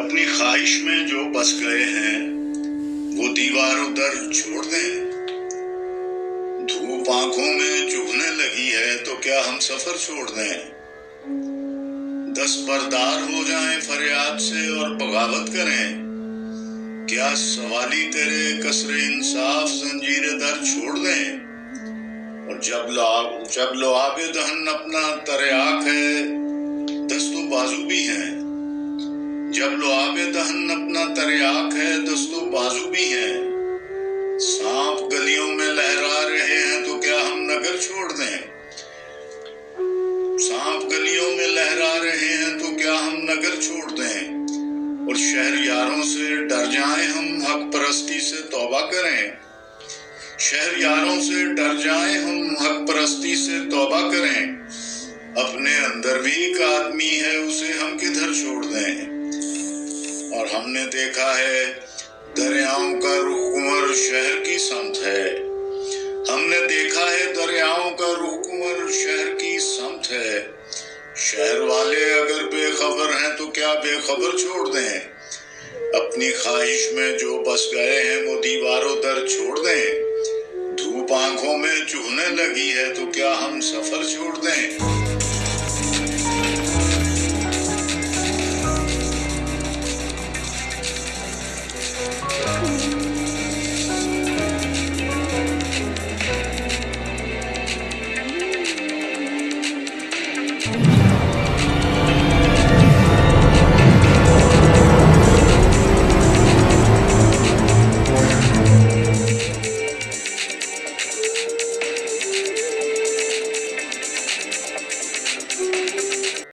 अपनी ख्वाहिश में जो बस गए हैं वो दीवारों दर छोड़ दें। धूप आंखों में चुभने लगी है तो क्या हम सफर छोड़ दें। दस्तबरदार हो जाएं फरियाद से और बगावत करें। क्या सवाली तेरे कसरे इंसाफ जंजीर दर छोड़ दें। और जब लो आगे दहन अपना तरियाक है दस्तो बाजू भी हैं। जब लो आगे दहन अपना तरियाक है दस्तो बाजू भी हैं। सांप गलियों में लहरा रहे हैं तो क्या हम नगर छोड़ दें। सांप गलियों में लहरा रहे हैं तो क्या हम नगर छोड़ दें। और शहर यारों से डर जाएं हम हक परस्ती से तौबा करें। शहर यारों से डर जाएं हम हक परस्ती से तौबा करें। अपने अंदर भी एक आदमी है उसे हम किधर छोड़ दें। और हमने देखा है दरियाओं का रुख कुंवर शहर की समत है। हमने देखा है दरियाओं का रुख कुंवर शहर की समत है। शहर वाले अगर बेखबर हैं तो क्या बेखबर छोड़ दें। अपनी ख्वाहिश में जो बस गए हैं वो दीवारों दर छोड़ दें। धूप आंखों में चुभने लगी है तो क्या हम सफर छोड़ दें।